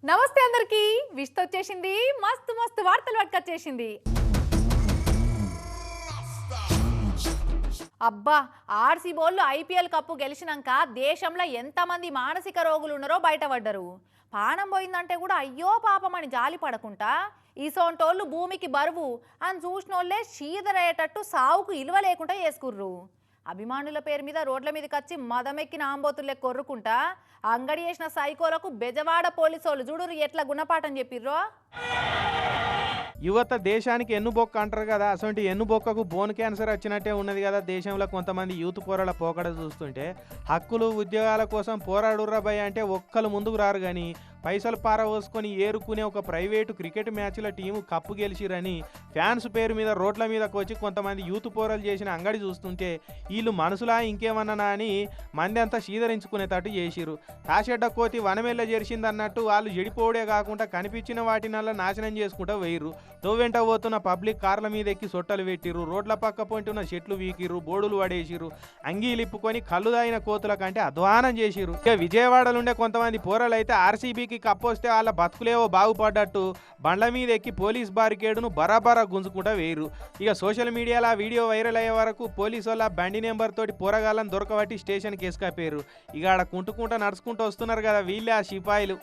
నమస్తే అందరికి విష్త వచ్చేసింది మస్తు మస్తు వార్తలు పట్టుకొచ్చేసింది. అబ్బా ఆర్సీ బోళ్ళు ఐపీఎల్ కప్పు గెలిచినాక దేశంలో ఎంతమంది మానసిక రోగులు ఉన్నారో బయటపడ్డరు. పానం పోయిందంటే కూడా అయ్యో పాపం అని జాలి పడకుండా ఈసోంటోళ్ళు భూమికి బరువు అని చూసినోళ్ళే చీదరయ్యేటట్టు సావుకు ఇలువ లేకుండా చేసుకుర్రు. అభిమానుల పేరు మీద రోడ్ల మీదకి వచ్చి మదమెక్కిన ఆంబోతుల్లే కొర్రుకుంటా అంగడి చేసిన సైకోలకు బెజవాడ పోలీసోళ్ళు చూడురు ఎట్లా గుణపాఠం చెప్పిర్రో. యువత దేశానికి ఎన్నుబొక్క అంటారు కదా, అసలు ఎన్నుబొక్కకు బోన్ క్యాన్సర్ వచ్చినట్టే ఉన్నది కదా. దేశంలో కొంతమంది యూత్ పోరాల పోకడ చూస్తుంటే హక్కులు ఉద్యోగాల కోసం పోరాడుర్రా భయ అంటే ఒక్కరు ముందుకు రారు. కానీ పైసలు పారవోసుకొని ఏరుకునే ఒక ప్రైవేటు క్రికెట్ మ్యాచ్ల టీము కప్పు గెలిచిరని ఫ్యాన్స్ పేరు మీద రోడ్ల మీదకి వచ్చి కొంతమంది యూత్ పోరాలు చేసిన అంగడి చూస్తుంటే వీళ్ళు మనసులా ఇంకేమన్నా అని మంది అంతా శీదరించుకునేటట్టు చేసిరు. తాషెడ్డ కోతి వనమెల్ల జరిసిందన్నట్టు వాళ్ళు చెడిపోవడే కాకుండా కనిపించిన వాటినల్లా నాశనం చేసుకుంటూ వేయరు. తోవెంట పోతున్న పబ్లిక్ కార్ల మీద ఎక్కి సొట్టలు పెట్టిరు, రోడ్ల పక్క పొంటున్న చెట్లు వీకిరు, బోర్డులు పడేసిరు, అంగీలిప్పుకొని కళ్ళు దాగిన కోతుల కంటే అధ్వానం చేసిరు. ఇక విజయవాడలుండే కొంతమంది పోరాలు అయితే ఆర్సీబీకి కప్పు వస్తే వాళ్ళ బతుకులేవో బాగుపడ్డట్టు బండ్ల మీద ఎక్కి పోలీస్ బారికేడును బరాబరా గుంజుకుంటా వేయరు. ఇక సోషల్ మీడియాలో ఆ వీడియో వైరల్ అయ్యే వరకు పోలీసు వాళ్ళ బండి నెంబర్ తోటి పోరగాళ్ళని దొరకబట్టి స్టేషన్కి వేసుకపోయారు. ఇక ఆడ కుంటుకుంటా నడుచుకుంటూ వస్తున్నారు కదా వీళ్ళే ఆ సిపాయిలు.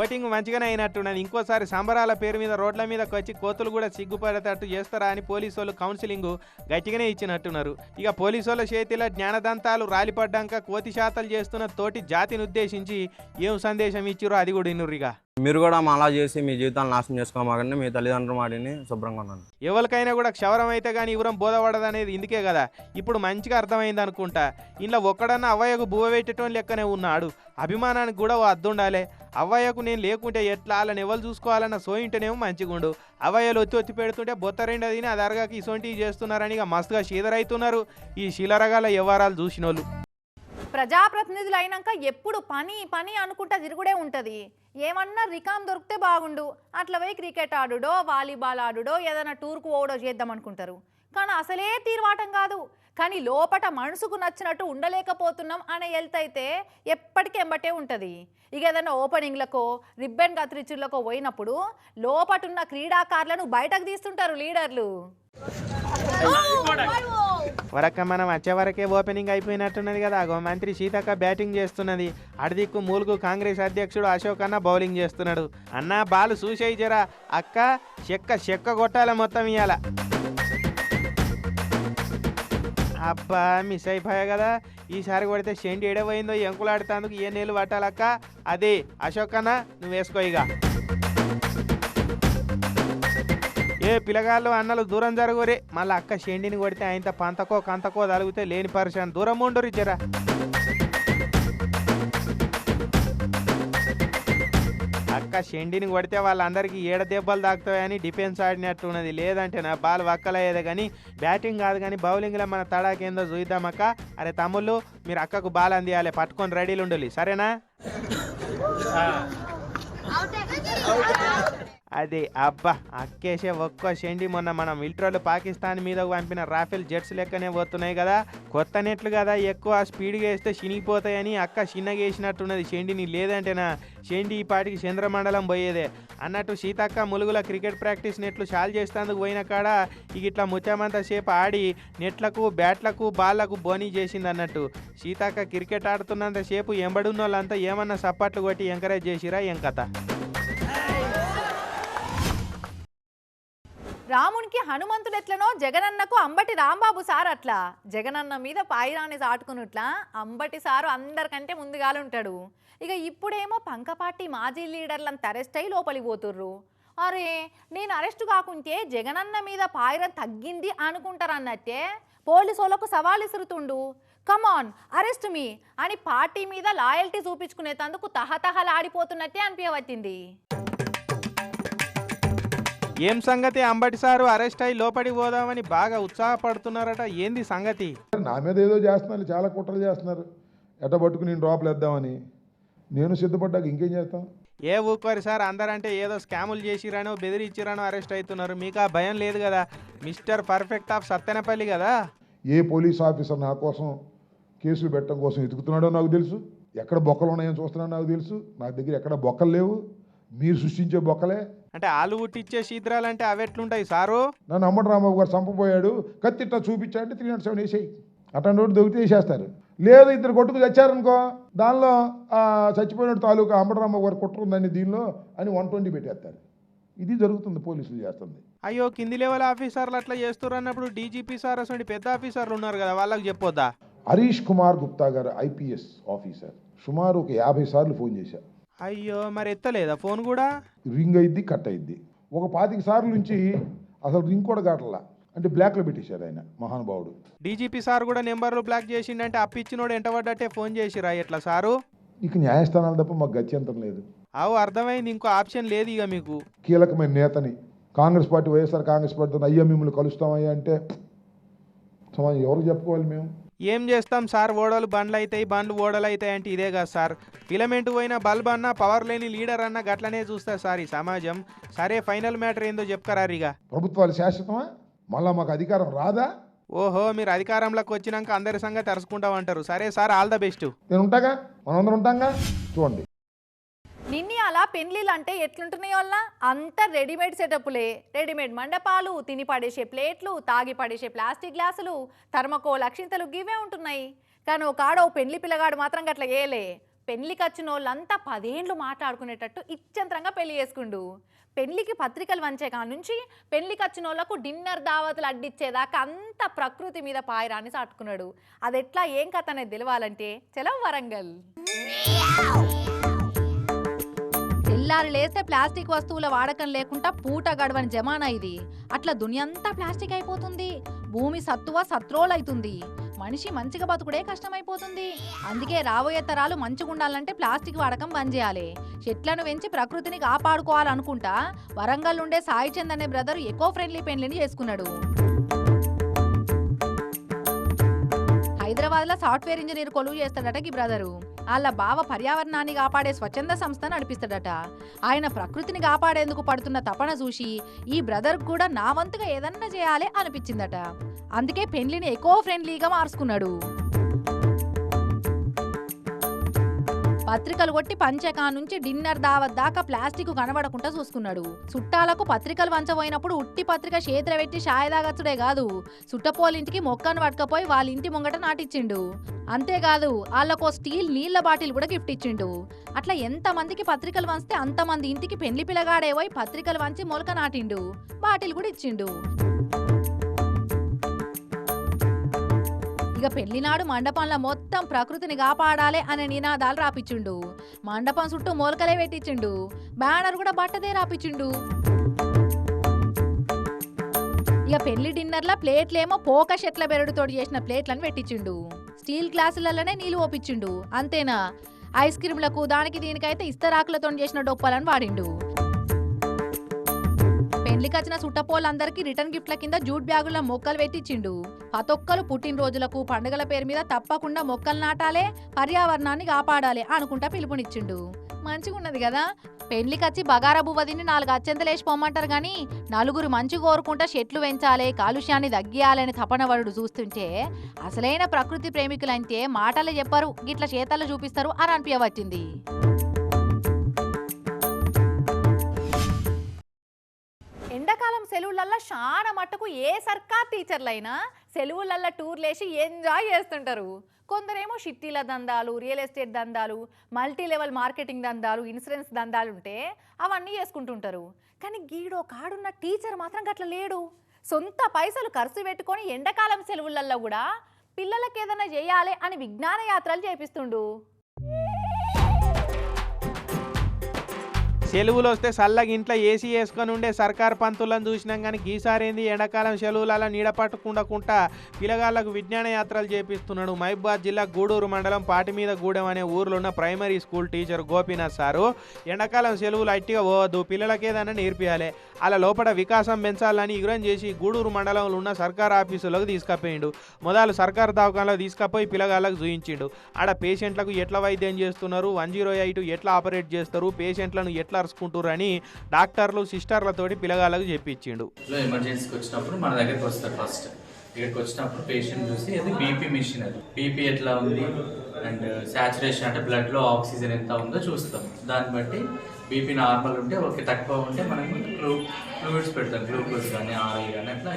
ఓటింగ్ మంచిగానే అయినట్టున్నది. ఇంకోసారి సంబరాల పేరు మీద రోడ్ల మీదకి వచ్చి కోతులు కూడా సిగ్గుపడేటట్టు చేస్తారా అని పోలీసు వాళ్ళు కౌన్సిలింగ్ గట్టిగానే ఇచ్చినట్టున్నారు. ఇక పోలీసు వాళ్ళ చేతిలో జ్ఞానదంతాలు రాలిపడ్డాక కోతి శాతలు చేస్తున్న తోటి జాతిని ఉద్దేశించి ఏం సందేశం ఇచ్చిరో అది కూడా ఇన్నుర్రిగా. మీరు కూడా అలా చేసి మీ జీవితాన్ని నాశనం చేసుకోమాకండి, మీ తల్లిదండ్రుల మాటిని శుభ్రంగా ఉన్నాను. ఎవరికైనా కూడా క్షవరం అయితే కానీ ఇవరం బోధపడదనేది ఇందుకే కదా. ఇప్పుడు మంచిగా అర్థమైంది అనుకుంటా. ఇంట్లో ఒక్కడన్నా అవ్వయ్యకు బువ్వ పెట్టేటోని లెక్కనే ఉన్నాడు. అభిమానానికి కూడా ఓ అద్దుండాలి. అవ్వయ్యకు నేను లేకుంటే ఎట్లా వాళ్ళని ఎవరు చూసుకోవాలన్న సోయింటేనేమో మంచిగుండు. అవ్వయ్యలు ఒత్తి పెడుతుంటే బొత్తరెండు తిని అది అరగాకి ఇసొంటివి చేస్తున్నారని ఇక మస్తుగా శీదరైతున్నారు ఈ శిలరగాల వ్యవహారాలు చూసినోళ్ళు. ప్రజాప్రతినిధులు అయినాక ఎప్పుడు పని పని అనుకుంటా తిరుగుడే ఉంటుంది. ఏమన్నా రికామ్ దొరికితే బాగుండు, అట్లా పోయి క్రికెట్ ఆడుడో వాలీబాల్ ఆడుడో ఏదైనా టూర్కు పోవడో చేద్దాం అనుకుంటారు. కానీ అసలే తీర్వాటం కాదు. కానీ లోపట మనసుకు నచ్చినట్టు ఉండలేకపోతున్నాం అనే హెల్త్ అయితే ఎప్పటికీ ఎంబటే ఉంటుంది. ఇక ఏదైనా ఓపెనింగ్లకో రిబ్బన్ కత్తిరించులకో పోయినప్పుడు లోపటున్న క్రీడాకారులను బయటకు తీస్తుంటారు లీడర్లు. వరక మనం వచ్చే వరకే ఓపెనింగ్ అయిపోయినట్టున్నది కదా. మంత్రి సీతక్క బ్యాటింగ్ చేస్తున్నది, అడిదిక్కు మూలుగు కాంగ్రెస్ అధ్యక్షుడు అశోక్ అన్న బౌలింగ్ చేస్తున్నాడు. అన్న బాలు చూసేయి జరా, అక్క చెక్క కొట్టాల మొత్తం ఇయ్యాల. అబ్బా మిస్ అయిపోయా కదా. ఈసారి కొడితే షెండి ఎడపోయిందో ఎంకులాడుతందుకు ఏ నీళ్ళు పట్టాలక్క. అదే అశోక్ అన్న నువ్వు వేసుకో. ఇక ఏ పిల్లగాళ్ళు అన్నలు దూరం జరుగురే. మళ్ళీ అక్క షెండిని కొడితే ఆయనతో పంతకో కంతకో తలిగితే లేని పరిశాన్ దూరం ఉండరు ఇచ్చరా. అక్క షెండిని కొడితే వాళ్ళందరికీ ఏడ దెబ్బలు తాకుతాయని డిఫెన్స్ ఆడినట్టున్నది. లేదంటే నా బాల్ వక్కలయ్యేదే కానీ బ్యాటింగ్ కాదు. కానీ బౌలింగ్లో మన తడాకేందో చూద్దాం అక్క. అరే తమ్ముళ్ళు మీరు అక్కకు బాల్ అందియాలి, పట్టుకొని రెడీలు ఉండాలి సరేనా. అదే అబ్బా అక్కేసే ఒక్క షెండి. మొన్న మనం మిలిటరీలు పాకిస్తాన్ మీద పంపిన రాఫెల్ జెట్స్ లెక్కనే పోతున్నాయి కదా. కొత్త నెట్లు కదా, ఎక్కువ స్పీడ్గా వేస్తే చినిగిపోతాయని అక్క చిన్నగా వేసినట్టున్నది షెండిని. లేదంటేనా షెండి ఈ పాటికి చంద్రమండలం పోయేదే. అన్నట్టు సీతక్క ములుగుల క్రికెట్ ప్రాక్టీస్ నెట్లు షాల్ చేసేందుకు పోయిన కాడ ఇక ఇట్లా ముత్యమంతా సేపు ఆడి నెట్లకు బ్యాట్లకు బాళ్లకు బోనీ చేసింది అన్నట్టు. సీతక్క క్రికెట్ ఆడుతున్నంత సేపు ఎంబడున్న వాళ్ళంతా ఏమన్నా సప్పట్లు కొట్టి ఎంకరేజ్ చేసిరా ఏం కథ. రామునికి హనుమంతుడు ఎట్లనో జగనన్నకు అంబటి రాంబాబు సార్ అట్లా. జగనన్న మీద పాయిరాన్ని చాటుకున్నట్లా అంబటి సారు అందరికంటే ముందుగాలుంటాడు. ఇక ఇప్పుడేమో పంకపాటి మాజీ లీడర్లంతా అరెస్ట్ అయి లోపలికి పోతుర్రు. అరే నేను అరెస్టు కాకుంటే జగనన్న మీద పాయిరం తగ్గింది అనుకుంటారన్నట్టే పోలీసు వాళ్ళకు సవాల్ ఇసురుతుండు. కమాన్ అరెస్ట్ మీ అని పార్టీ మీద లాయల్టీ చూపించుకునేందుకు తహతహలాడిపోతున్నట్టే అనిపించవచ్చింది. ఏం సంగతి, అంబటి సారు అరెస్ట్ అయ్యి లోపడి పోదామని బాగా ఉత్సాహపడుతున్నారట. ఏంది సంగతి? నా మీద ఏదో చేస్తున్నారు, చాలా కుట్రలు చేస్తున్నారు. ఎట్ట పట్టుకుని నేను లోపలేద్దామని. నేను సిద్ధపడ్డాక ఇంకేం చేస్తాం. ఏ ఊకోరు సార్, అందరంటే ఏదో స్కాములు చేసిరానో బెదిరించిరానో అరెస్ట్ అవుతున్నారు. మీకు ఆ భయం లేదు కదా. మిస్టర్ పర్ఫెక్ట్ ఆఫ్ సత్తెనపల్లి కదా. ఏ పోలీస్ ఆఫీసర్ నా కోసం కేసులు పెట్టడం కోసం ఎతుకుతున్నాడో నాకు తెలుసు. ఎక్కడ బొక్కలు ఉన్నాయని చూస్తున్నాను నాకు తెలుసు. నా దగ్గర ఎక్కడ బొక్కలు లేవు, మీరు సృష్టించే బొక్కలే. అంటే ఆలు పుట్టించే శీద్రాలంటే అవి ఎట్లుంటాయి సారు? నన్ను అంబటి రాంబాబు గారు చంపబోయాడు, కత్తిట్లా చూపించాడంటే 307 వేసేయి, అట్లాంటి ఒకటి దొరికితే వేసేస్తారు. లేదు ఇద్దరు కొట్టుకు చచ్చారనుకో, దానిలో చచ్చిపోయినట్టు తాలూకా అంబటి రాంబాబు గారు కుట్ర ఉందని దీనిలో అని 120 పెట్టేస్తారు. ఇది జరుగుతుంది, పోలీసులు చేస్తుంది. అయ్యో కింది లెవెల్ ఆఫీసర్లు అట్లా చేస్తారు అన్నప్పుడు డీజీపీ సార్ అసలు పెద్ద ఆఫీసర్లు ఉన్నారు కదా, వాళ్ళకి చెప్పొద్దా? హరీష్ కుమార్ గుప్తా గారు ఐపీఎస్ ఆఫీసర్ సుమారు ఒక 50 సార్లు ఫోన్ చేశారు. అయ్యో మరి ఎత్తలేదా ఫోన్ కూడా? రింగ్ అయింది, కట్ అయింది. ఒక 25 సార్లు నుంచి అసలు రింగ్ కూడా కావట్లా, అంటే బ్లాక్లో పెట్టేశారు ఆయన మహానుభావుడు. డీజీపీ సార్ కూడా నెంబర్లు బ్లాక్ చేసిండంటే అప్పిచ్చినోడు ఎంటబడ్డట్టే ఫోన్ చేసిరా ఎట్లా సారు? ఇక న్యాయస్థానాలు తప్ప మాకు గత్యంతరం లేదు. అవు అర్థమైంది, ఇంకో ఆప్షన్ లేదు ఇక మీకు. కీలకమైన నేతని కాంగ్రెస్ పార్టీ, వైఎస్ఆర్ కాంగ్రెస్ పార్టీతో అయ్యా మిమ్మల్ని కలుస్తామయ్యా అంటే సమాజం ఎవరికి చెప్పుకోవాలి మేము? ఏం చేస్తాం సార్, ఓడలు బండ్లు అవుతాయి, బండ్లు ఓడలు అవుతాయి అంటే ఇదే కదా సార్. ఫిలమెంట్ పోయిన బల్బ్ అన్నా, పవర్ లేని లీడర్ అన్నా గట్లనే చూస్తా సార్ ఈ సమాజం. సరే ఫైనల్ మ్యాటర్ ఏందో చెప్పుకరారు ఇక. ప్రభుత్వాలు శాశ్వతమా? మళ్ళా మాకు అధికారం రాదా? ఓహో మీరు అధికారంలోకి వచ్చినాక అందరి సంగతి తెలుసుకుంటామంటారు. సరే సార్, ఆల్ ద బెస్ట్. నేను ఉంటాగా, మనందరం ఉంటాగా. చూడండి నిన్ని అలా పెళ్లిళ్ళు అంటే ఎట్లుంటున్నాయి వల్ల అంత రెడీమేడ్ సెటప్లే. రెడీమేడ్ మండపాలు, తిని పడేసే ప్లేట్లు, తాగి పడేసే ప్లాస్టిక్ గ్లాసులు, థర్మకోల్ అక్షింతలు గివే ఉంటున్నాయి. కానీ ఒక ఆడో పెళ్లి పిల్లగాడు మాత్రం గట్ల ఏలే. పెళ్లికి వచ్చిన వాళ్ళంతా 10 ఏళ్ళు మాట్లాడుకునేటట్టు ఇచ్చంతరంగా పెళ్లి చేసుకుండు. పెళ్లికి పత్రికలు వంచే కాడ నుంచి పెళ్లికి వచ్చిన వాళ్ళకు డిన్నర్ దావతులు అడ్డిచ్చేదాకా అంత ప్రకృతి మీద పాయరాన్ని సాటుకున్నాడు. అది ఎట్లా ఏం కథ అనేది తెలవాలంటే చలో వరంగల్. తెల్లారి లేస్తే ప్లాస్టిక్ వస్తువుల వాడకం లేకుండా పూట గడవని జమానా ఇది. అట్లా దునియంతా ప్లాస్టిక్ అయిపోతుంది. భూమి సత్తువ సత్రోలైతుంది. మనిషి మంచిగా బతుకుడే కష్టమైపోతుంది. అందుకే రాబోయే తరాలు మంచిగా ఉండాలంటే ప్లాస్టిక్ వాడకం బంద్ చేయాలి. చెట్లను పెంచి ప్రకృతిని కాపాడుకోవాలనుకుంటా వరంగల్ ఉండే సాయి చంద్ అనే బ్రదర్ ఎకో ఫ్రెండ్లీ పెళ్లిని చేసుకున్నాడు. హైదరాబాద్లో సాఫ్ట్వేర్ ఇంజనీర్ కొలువు చేస్తాడట ఈ బ్రదరు. వాళ్ళ బావ పర్యావరణాన్ని కాపాడే స్వచ్ఛంద సంస్థ నడిపిస్తాడట. ఆయన ప్రకృతిని కాపాడేందుకు పడుతున్న తపన చూసి ఈ బ్రదర్ కూడా నా వంతుగా ఏదన్నా చేయాలి అనిపించిందట. అందుకే పెళ్లిని ఎకో ఫ్రెండ్లీగా మార్చుకున్నాడు. పత్రికలు కొట్టి పంచకా నుంచి డిన్నర్ దావత్ దాకా ప్లాస్టిక్ కనబడకుండా చూసుకున్నాడు. చుట్టాలకు పత్రికలు వంచబోయినప్పుడు ఉట్టి పత్రిక చేతిలో పెట్టి షాయదాగచ్చుడే కాదు, చుట్టపోలింటికి మొక్కను పట్టుకపోయి వాళ్ళ ఇంటి ముంగట నాటిచ్చిండు. అంతేకాదు వాళ్ళకో స్టీల్ నీళ్ల బాటిల్ కూడా గిఫ్ట్ ఇచ్చిండు. అట్లా ఎంత మందికి పత్రికలు వంచితే అంతమంది ఇంటికి పెళ్లి పిల్లగాడే పోయి పత్రికలు వంచి మొలక నాటిండు, బాటిల్ కూడా ఇచ్చిండు. ఇక పెళ్లినాడు మండపంలో మొత్తం ప్రకృతిని కాపాడాలి అనే నినాదాలు రాపిచ్చిండు. మండపం చుట్టూ మొలకలే పెట్టించిండు. బ్యానర్ కూడా బట్టదే రాపిచ్చిండు. ఇక పెళ్లి డిన్నర్ల ప్లేట్లేమో పోక చెట్ల బెరడుతోటి చేసిన ప్లేట్లను పెట్టించిండు. స్టీల్ గ్లాసులలోనే నీళ్లు ఓపించిండు. అంతేనా, ఐస్ క్రీంలకు దానికి దీనికైతే ఇస్తరాకులతో చేసిన డొప్పలను వాడిండు. పెళ్లికి వచ్చిన చుట్టపోళ్ళందరికీ రిటర్న్ గిఫ్ట్ల కింద జూట్ బ్యాగుల మొక్కలు పెట్టించిండు. ప్రతొక్కరు పుట్టినరోజులకు పండుగల పేరు మీద తప్పకుండా మొక్కలు నాటాలే, పర్యావరణాన్ని కాపాడాలి అనుకుంటా పిలుపునిచ్చిండు. మంచిగా ఉన్నది కదా. పెళ్లికి వచ్చి బగారా బువ్వ తిని 4 అచ్చంతలేసి పోమంటారు కానీ నలుగురు మంచి కోరుకుంటా చెట్లు పెంచాలి, కాలుష్యాన్ని తగ్గియాలని తపనవడు చూస్తుంటే అసలైన ప్రకృతి ప్రేమికులంటే మాటలు చెప్పరు, గిట్ల చేతల్లో చూపిస్తారు అని అనిపించవచ్చింది. ఎండాకాలం సెలవులల్లో చాలా మట్టుకు ఏ సర్కార్ టీచర్లైనా సెలవులల్లో టూర్లేసి ఎంజాయ్ చేస్తుంటారు. కొందరేమో షిట్టీల దందాలు, రియల్ ఎస్టేట్ దందాలు, మల్టీ లెవెల్ మార్కెటింగ్ దందాలు, ఇన్సూరెన్స్ దందాలు ఉంటే అవన్నీ చేసుకుంటుంటారు. కానీ గీడో కాడున్న టీచర్ మాత్రం గట్ల లేడు. సొంత పైసలు ఖర్చు పెట్టుకొని ఎండాకాలం సెలవులల్లో కూడా పిల్లలకి ఏదైనా చేయాలి అని విజ్ఞాన యాత్రలు చేపిస్తుండు. సెలవులు వస్తే చల్లగా ఇంట్లో ఏసీ వేసుకొని ఉండే సర్కార్ పంతులను చూసినాం కానీ గీసారేంది ఎండాకాలం సెలవులలో నీడ పట్టుకుండకుండా పిల్లగాళ్లకు విజ్ఞాన యాత్రలు చేపిస్తున్నాడు. మహబూబాద్ జిల్లా గూడూరు మండలం పాటిమీద గూడెం అనే ఊర్లో ఉన్న primary school teacher Gopinath sir ఎండాకాలం సెలవులు అట్టిగా పోవద్దు, పిల్లలకి ఏదైనా నేర్పియాలి, అలా లోపల వికాసం పెంచాలని ఇగురం చేసి గూడూరు మండలంలో ఉన్న సర్కార్ ఆఫీసులకు తీసుకుపోయిండు. మొదలు సర్కార్ దవాఖానలో తీసుకుపోయి పిల్లగాళ్ళకు చూయించిండు. ఆడ పేషెంట్లకు ఎట్లా వైద్యం చేస్తున్నారు, 108 ఎట్లా ఆపరేట్ చేస్తారు, పేషెంట్లను ఎట్లా అరుచుకుంటారు అని డాక్టర్లు సిస్టర్లతోటి పిల్లగాళ్ళకు చెప్పించిండు. ఎమర్జెన్సీకి వచ్చినప్పుడు మన దగ్గరికి వస్తారు. ఫస్ట్ ఇక్కడికి వచ్చినప్పుడు పేషెంట్ చూసి అది బీపీ మిషన్, అది బీపీ ఎట్లా ఉంది అండ్ సాచురేషన్ అంటే బ్లడ్లో ఆక్సిజన్ ఎంత ఉందో చూస్తాం. దాన్ని బట్టి బీపీ నార్మల్ ఉంటే ఓకే, తక్కువ ఉంటే మనం ఫ్లూయిడ్స్ పెడతాం, గ్లూకోజ్ కానీ ఆర్ఐ కానీ అట్లా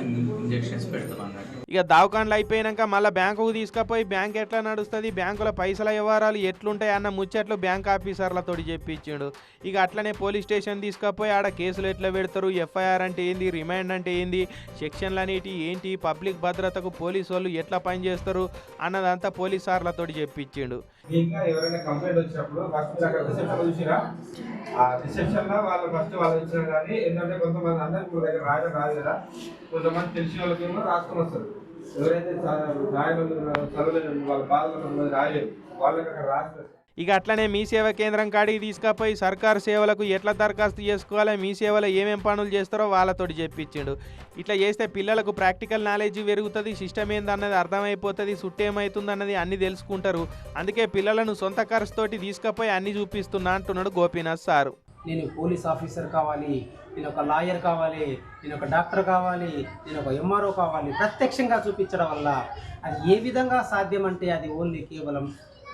ఇంజెక్షన్స్ పెడతాం అన్నట్టు. ఇక దవాఖాన్లు అయిపోయినాక మళ్ళీ బ్యాంకుకు తీసుకుపోయి బ్యాంక్ ఎట్లా నడుస్తుంది, బ్యాంకుల పైసల వ్యవహారాలు ఎట్లుంటాయి అన్న ముచ్చట్లు బ్యాంక్ ఆఫీసర్లతో చెప్పించాడు. ఇక అట్లనే పోలీస్ స్టేషన్ తీసుకుపోయి ఆడ కేసులు ఎట్లా పెడతారు, ఎఫ్ఐఆర్ అంటే ఏంది, రిమాండ్ అంటే ఏంది, సెక్షన్లు అనేటి ఏంటి, పబ్లిక్ భద్రతకు పోలీసు వాళ్ళు ఎట్లా పనిచేస్తారు అన్నదంతా పోలీస్ సార్లతో చెప్పించాడు. ఇంకా ఎవరైనా కంప్లైంట్ వచ్చినప్పుడు ఫస్ట్ అక్కడ రిసెప్షన్ చూసిరా, ఆ రిసెప్షన్లో వాళ్ళు ఫస్ట్ వాళ్ళు ఇచ్చారు. కానీ ఏంటంటే కొంతమంది అందరికీ దగ్గర రాయడం రాదు కదా, కొంతమంది తెలిసిన వాళ్ళకి రాసుకొని వస్తారు. ఎవరైతే రాయలు చదవలేదు వాళ్ళ బాధలు రాయలేరు, వాళ్ళకి అక్కడ రాస్తారు. ఇక అట్లనే మీ సేవ కేంద్రం కాడికి తీసుకుపోయి సర్కారు సేవలకు ఎట్లా దరఖాస్తు చేసుకోవాలి, మీ సేవలో ఏమేం పనులు చేస్తారో వాళ్ళతోటి చెప్పించాడు. ఇట్లా చేస్తే పిల్లలకు ప్రాక్టికల్ నాలెడ్జ్ పెరుగుతుంది, సిస్టమ్ ఏందన్నది అర్థమైపోతుంది, సుట్టేమవుతుంది అన్నది అన్నీ తెలుసుకుంటారు. అందుకే పిల్లలను సొంత ఖర్చుతోటి తీసుకుపోయి అన్నీ చూపిస్తున్నా అంటున్నాడు గోపీనాథ్ సారు. నేను పోలీస్ ఆఫీసర్ కావాలి, నేను ఒక లాయర్ కావాలి, నేను ఒక డాక్టర్ కావాలి, నేను ఒక ఎంఆర్ఓ కావాలి, ప్రత్యక్షంగా చూపించడం వల్ల అది ఏ విధంగా సాధ్యం అంటే అది ఓన్లీ కేవలం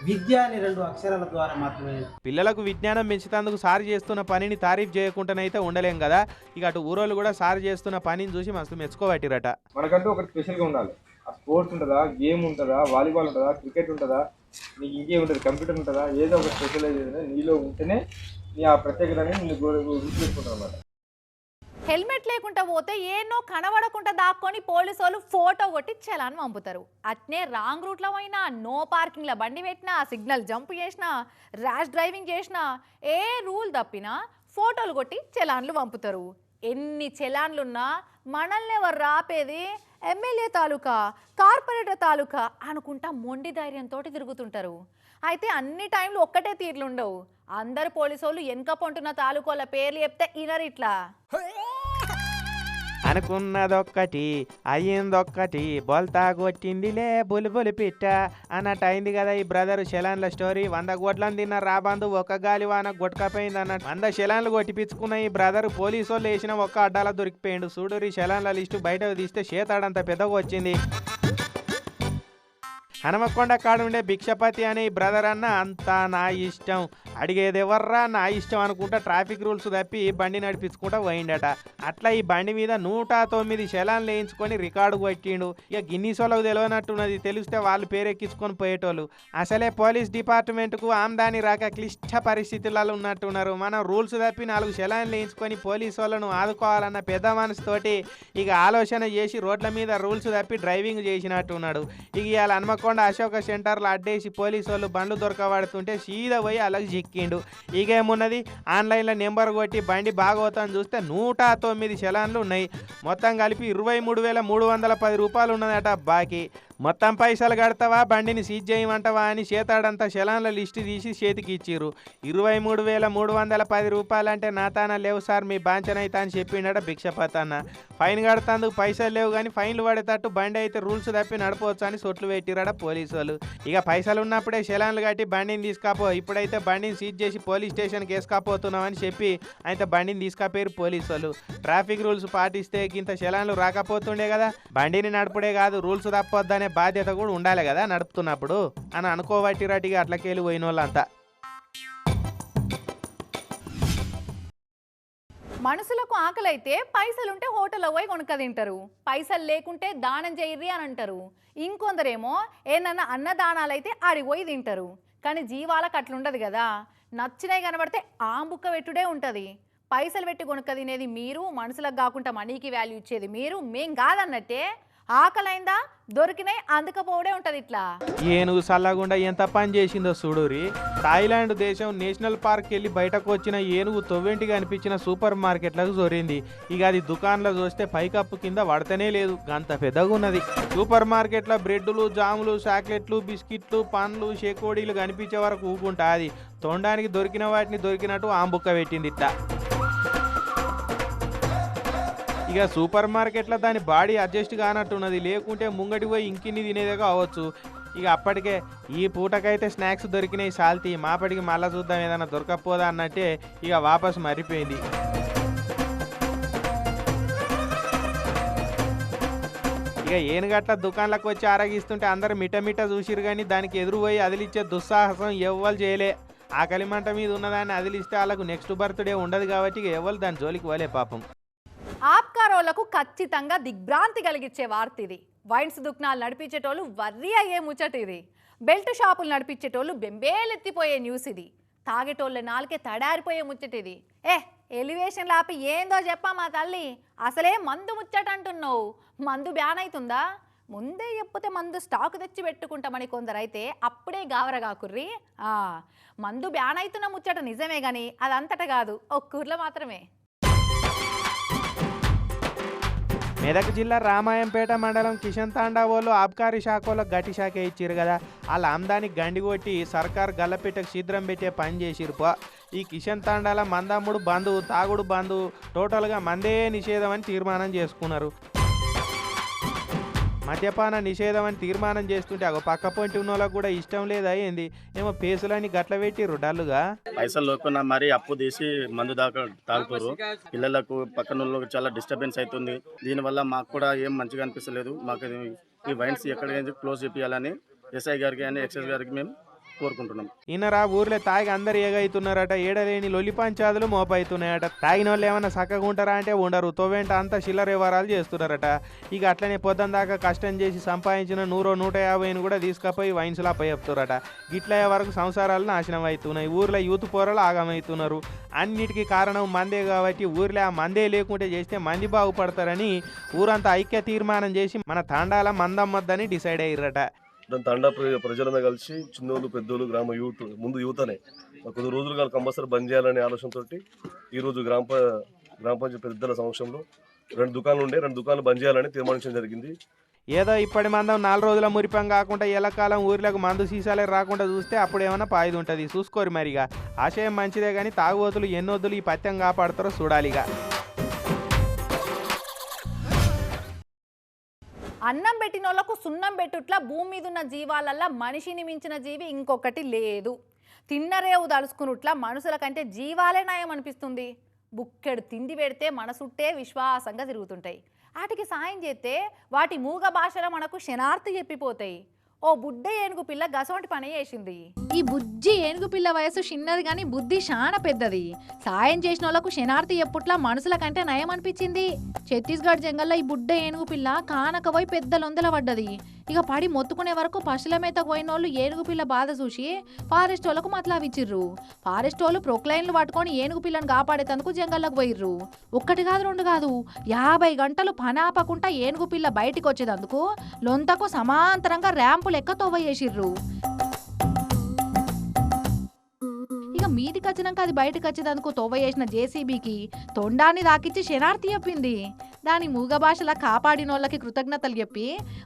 విద్య అనే 2 అక్షరాల ద్వారా మాత్రమే. పిల్లలకు విజ్ఞానం పెంచుతందుకు సార్ చేస్తున్న పనిని తారీఫ్ చేయకుండానైతే ఉండలేం కదా. ఇక అటు ఊరోళ్ళు కూడా సార్ చేస్తున్న పనిని చూసి మస్తు మెచ్చుకోబట్టిరట. మనకంటూ ఒకటి స్పెషల్గా ఉండాలి. ఆ స్పోర్ట్స్ ఉంటుందా, గేమ్ ఉంటుందా, వాలీబాల్ ఉంటుందా, క్రికెట్ ఉంటుందా, నీకు ఇంకేం ఉంటుంది, కంప్యూటర్ ఉంటుందా, ఏదో ఒక స్పెషలైజేషన్ నీలో ఉంటేనే నీ ఆ ప్రత్యేకతని నేను గుర్తుపెట్టుకుంటాను అన్నమాట. హెల్మెట్ లేకుండా పోతే ఏనో కనబడకుండా దాక్కొని పోలీసు వాళ్ళు ఫోటో కొట్టి చలాన్ పంపుతారు. అట్నే రాంగ్ రూట్లో పోయినా, నో పార్కింగ్లో బండి పెట్టినా, సిగ్నల్ జంప్ చేసినా, ర్యాష్ డ్రైవింగ్ చేసినా, ఏ రూల్ తప్పినా ఫోటోలు కొట్టి చలాన్లు పంపుతారు. ఎన్ని చలాన్లున్నా మనల్ని ఎవరు రాపేది, ఎమ్మెల్యే తాలూకా, కార్పొరేటర్ తాలూకా అనుకుంటా మొండి ధైర్యంతో తిరుగుతుంటారు. అయితే అన్ని టైంలు ఒక్కటే తీర్లు ఉండవు. అందరు పోలీసు వాళ్ళు వెనక పొంటున్న తాలూకోల పేర్లు చెప్తే ఇనరు ఇట్లా. అనుకున్నదొక్కటి అయ్యిందొక్కటి, బొల్తా కొట్టిందిలే బులిబులి పిట్ట అన్నట్టు అయింది కదా ఈ బ్రదర్ శలాన్ల స్టోరీ. 100 గొడ్లను తిన్న రాబందు ఒక గాలి వాన గొట్టకపోయింది అన్నట్టు 100 శలాన్లు కొట్టిపించుకున్న ఈ బ్రదర్ పోలీసు వాళ్ళు వేసిన ఒక్క అడ్డాల దొరికిపోయిండు. చూడురి శలాన్ల లిస్టు బయటకు తీస్తే చేతాడంత పెద్దగా వచ్చింది. హనుమకొండ కాడుండే భిక్షపతి అనే ఈ బ్రదర్ అన్న అంతా నా ఇష్టం, అడిగేది ఎవర్రా నా ఇష్టం అనుకుంటా ట్రాఫిక్ రూల్స్ తప్పి బండి నడిపించుకుంటా పోయిండట. అట్లా ఈ బండి మీద 109 శలాన్లు వేయించుకొని రికార్డు కొట్టిండు. ఇక గిన్నీసోళ్ళకు తెలియనట్టున్నది, తెలిస్తే వాళ్ళు పేరెక్కించుకొని పోయేటోళ్ళు. అసలే పోలీస్ డిపార్ట్మెంట్కు ఆమ్దాని రాక క్లిష్ట పరిస్థితులలో ఉన్నట్టున్నారు. మనం రూల్స్ తప్పి 4 శలాన్లు వేయించుకొని పోలీసు వాళ్ళను ఆదుకోవాలన్న పెద్ద మనసుతోటి ఇక ఆలోచన చేసి రోడ్ల మీద రూల్స్ తప్పి డ్రైవింగ్ చేసినట్టున్నాడు. ఇక ఇవాళ హనుమకొండ అశోక సెంటర్లో అడ్డేసి పోలీసు వాళ్ళు బండ్లు దొరకబడుతుంటే సీదా పోయి అలాగే చిక్కిండు. ఇకేమున్నది, ఆన్లైన్లో నెంబర్ కొట్టి బండి బాగోతాను చూస్తే 109 శలాన్లు ఉన్నాయి. మొత్తం కలిపి 23,310 రూపాయలు ఉన్నదట బాకీ. మొత్తం పైసలు కడతావా బండిని సీజ్ చేయమంటావా అని చేతాడంతా శలాన్ల లిస్టు తీసి చేతికి ఇచ్చిర్రు. 23,310 రూపాయలు అంటే నా తాన లేవు సార్, మీ బాంచనైతే అని చెప్పిండట భిక్షపతి అన్న. ఫైన్ కడతాందుకు పైసలు లేవు కానీ ఫైన్లు పడేటట్టు బండి అయితే రూల్స్ తప్పి నడపవచ్చు అని సొట్లు పెట్టిరట పోలీసు వాళ్ళు. ఇక పైసలు ఉన్నప్పుడే శలాన్లు కట్టి బండిని తీసుకపో, ఇప్పుడైతే బండిని సీజ్ చేసి పోలీస్ స్టేషన్కి వేసుకపోతున్నామని చెప్పి అయితే బండిని తీసుకపోయారు పోలీసు వాళ్ళు. ట్రాఫిక్ రూల్స్ పాటిస్తే ఇంత శలాన్లు రాకపోతుండే కదా, బండిని నడుపుడే కాదు రూల్స్ తప్పొద్దనే బాధ్యత కూడా ఉండాలి కదా నడుపుతున్నప్పుడు అని అనుకోబట్టిరటిగా అట్లకెళ్ళి పోయిన వాళ్ళంతా. మనుషులకు ఆకలైతే పైసలుంటే హోటల్లో పోయి కొనుక్క తింటారు, పైసలు లేకుంటే దానం చేయర్రి అని అంటారు. ఇంకొందరేమో ఏమన్నా అన్నదానాలైతే ఆడికి పోయి తింటారు. కానీ జీవాలకు అట్లుండదు కదా, నచ్చినవి కనబడితే బుక్క పెట్టుడే ఉంటుంది. పైసలు పెట్టి కొనుక్క తినేది మీరు, మనుషులకు కాకుండా మనీకి వాల్యూ ఇచ్చేది మీరు, మేం కాదన్నట్టే. ఆకలైందా దొరికినాయి అందుకపోవడే ఉంటది. ఇట్లా ఏనుగు సల్లగుండా ఎంత పని చేసిందో చూడురి. థాయిలాండ్ దేశం నేషనల్ పార్క్ వెళ్ళి బయటకు వచ్చిన ఏనుగు తొవ్వెంటిగా అనిపించిన సూపర్ మార్కెట్లకు జొరింది. ఇక అది దుకాణంలో చూస్తే పైకప్పు కింద పడతనే లేదు, గంత పెద్దగా ఉన్నది. సూపర్ మార్కెట్లో బ్రెడ్లు, జాములు, చాక్లెట్లు, బిస్కెట్లు, పండ్లు, షేకోడీలు కనిపించే వరకు ఊకుంటా అది తొండానికి దొరికిన వాటిని దొరికినట్టు ఆంబుక్క పెట్టింది ఇట్లా. ఇక సూపర్ మార్కెట్లో దాని బాడీ అడ్జస్ట్ కానట్టున్నది, లేకుంటే ముంగటి పోయి ఇంకిన్ని తినేదే కావచ్చు. ఇక అప్పటికే ఈ పూటకైతే స్నాక్స్ దొరికినాయి సాల్తీ, మాపటికి మళ్ళీ చూద్దాం ఏదైనా దొరకకపోదా అన్నట్టే ఇక వాపస్ మరిపోయింది. ఇక ఇక ఏనుగట్ల దుకాణాలకు వచ్చి ఆరగిస్తుంటే అందరు మిటమిట చూసిరు కానీ దానికి ఎదురు పోయి అదిలిచ్చే దుస్సాహసం ఎవ్వరు చేయలే. ఆకలి మంట మీద ఉన్నదాన్ని అదిలిస్తే వాళ్ళకు నెక్స్ట్ బర్త్డే ఉండదు కాబట్టి ఇక ఎవరు దాని జోలికి పోలే పాపం. ఆప్కారోళ్లకు ఖచ్చితంగా దిగ్భ్రాంతి కలిగించే వార్త ఇది. వైన్స్ దుకాణాలు నడిపించేటోళ్ళు వర్రీ అయ్యే ముచ్చట ఇది. బెల్ట్ షాపులు నడిపించేటోళ్ళు బెంబేలెత్తిపోయే న్యూస్ ఇది. తాగేటోళ్ళ నాలుకే తడారిపోయే ముచ్చట ఇది. ఎలివేషన్ లాపి ఏందో చెప్పా మా తల్లి, అసలే మందు ముచ్చట అంటున్నావు. మందు బ్యాన్ అవుతుందా? ముందే చెప్పితే మందు స్టాక్ తెచ్చి పెట్టుకుంటామని కొందరైతే అప్పుడే గావరగాకుర్రి. మందు బ్యాన్ అవుతున్న ముచ్చట నిజమే కానీ అదంతట కాదు, ఒక్కూర్లో మాత్రమే. మెదక్ జిల్లా రామాయంపేట మండలం కిషన్ తాండా వాళ్ళు ఆబ్కారీ శాఖలో గట్టి శాఖ ఇచ్చారు కదా, వాళ్ళ ఆమ్దానికి గండి కొట్టి సర్కార్ గల్లపెట్టకు శీద్రం పెట్టే పని చేసిరు. ఈ కిషన్ తాండాల మందమ్ముడు బంధు, తాగుడు బంధు, టోటల్గా మందే నిషేధం అని తీర్మానం చేసుకున్నారు. మద్యపాన నిషేధం అని తీర్మానం చేస్తుంటే అగో పక్క పొంటి ఉన్న వాళ్ళకు కూడా ఇష్టం లేదా ఏంది, ఏమో పేసులని గట్ల పెట్టిర్రు డల్లుగా. పైసలు లేకున్నా మరి అప్పు తీసి మందు తాగుతారు. పిల్లలకు పక్కన వాళ్ళకి చాలా డిస్టర్బెన్స్ అవుతుంది. దీనివల్ల మాకు కూడా ఏం మంచిగా అనిపిస్తలేదు. మాకు ఈ వైన్స్ ఎక్కడికైనా క్లోజ్ చేయాలని ఎస్ఐ గారికి అని ఎక్సైజ్ గారికి మేము కోరుకుంటున్నాం. ఈయనరా ఊర్లో తాగి అందరు ఏగైతున్నారట, ఏడలేని లొల్లి పంచాదులు మోపవుతున్నాయట. తాగిన వాళ్ళు ఏమన్నా చక్కగా ఉంటారా అంటే ఉండరు, తోవేంట అంతా చిల్లర వ్యవహారాలు చేస్తున్నారట. ఇక అట్లనే పొద్దున దాకా కష్టం చేసి సంపాదించిన 100-150 కూడా తీసుకపోయి వైన్స్లా చెప్తారట. గిట్లయ్యే వరకు సంసారాలు నాశనం అవుతున్నాయి. ఊర్లో యూత్ పోరలు ఆగమవుతున్నారు. అన్నిటికీ కారణం మందే కాబట్టి ఊర్లో ఆ మందే లేకుంటే చేస్తే మంది బాగుపడతారని ఊరంతా ఐక్య తీర్మానం చేసి మన తాండాల మందమ్మద్దని డిసైడ్ అయ్యారట. దాని తండా ప్రజలమే కలిసి చిన్నోళ్ళు పెద్దోళ్ళు గ్రామ యూత్ ముందు యూత్ అనే కొద్ది రోజులు కాదు కంపల్సరీ బంద్ చేయాలనే ఆలోచనతో ఈరోజు గ్రామ పంచాయతీ పెద్దల సమక్షంలో 2 దుకాణాలు ఉండే 2 దుకాణాలు బంద్ చేయాలని తీర్మానించడం జరిగింది. ఏదో ఇప్పటి మందం 4 రోజుల మురిపం కాకుండా ఎల్లకాలం ఊర్లకు మందు సీసాలే రాకుండా చూస్తే అప్పుడు ఏమన్నా పాయిది ఉంటుంది. చూసుకోరు మరిగా. ఆశయం మంచిదే కానీ తాగుబోతులు ఎన్నొద్దులు ఈ పత్యం కాపాడుతారో చూడాలిగా. అన్నం పెట్టిన వాళ్ళకు సున్నం పెట్టుట్లా భూమి మీద ఉన్న జీవాలల్లా మనిషిని మించిన జీవి ఇంకొకటి లేదు. తిన్నరేవు దలుచుకున్నట్లా మనుషుల కంటే జీవాలే నయం అనిపిస్తుంది. బుక్కెడు తిండి పెడితే మనసుట్టే విశ్వాసంగా తిరుగుతుంటాయి. వాటికి సాయం చేస్తే వాటి మూగ భాషలో మనకు శనార్థి చెప్పిపోతాయి. ఓ బుడ్డ ఏనుగు పిల్ల గసవంటి పని చేసింది. ఈ బుజ్జి ఏనుగు పిల్ల వయసు చిన్నది కానీ బుద్ధి చాలా పెద్దది. సాయం చేసిన వాళ్ళకు శనార్థి ఎప్పుట్లా మనుషుల కంటే నయం అనిపించింది. ఛత్తీస్గఢ్ జంగల్లో ఈ బుడ్డ ఏనుగు పిల్ల కానకపోయి పెద్ద లొందల పడ్డది. ఇక పడి మొత్తుకునే వరకు పశువుల మేత పోయిన వాళ్ళు ఏనుగు పిల్ల బాధ చూసి ఫారెస్ట్ వాళ్ళకు మతలావిచ్చిర్రు. ఫారెస్ట్ వాళ్ళు ప్రొక్లైన్లు పట్టుకొని ఏనుగు పిల్లను కాపాడేందుకు జంగల్లోకి పోయిర్రు. 1 కాదు 2 కాదు 50 గంటలు పనాపకుండా ఏనుగు పిల్ల బయటికి వచ్చేదందుకు లొంతకు సమాంతరంగా ర్యాంపు లెక్క తవ్వేసిర్రు. ఇక మీదికి వచ్చినాక అది బయటకు వచ్చేదందుకు తవ్వేసిన జేసీబీకి తొండాన్ని దాకిచ్చి శనార్థి చెప్పింది. దాని మూగ భాషలా కాపాడిన వాళ్ళకి కృతజ్ఞతలు చెప్పి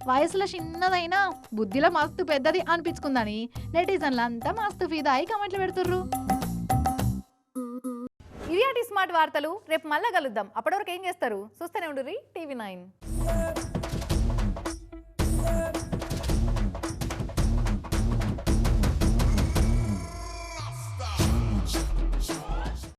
వయసులో చిన్నదైనా బుద్ధిలో మస్తు పెద్దది అనిపించుకుందని నెటిజన్లు అంతా మస్తు ఫిదాయి కమెంట్లు పెడుతుర్రు. ఇవి స్మార్ట్ వార్తలు. రేపు మళ్ళా కలుద్దాం. అప్పటివరకు ఏం చేస్తారు? చూస్తూనే ఉండుర్రి టీవీ 9.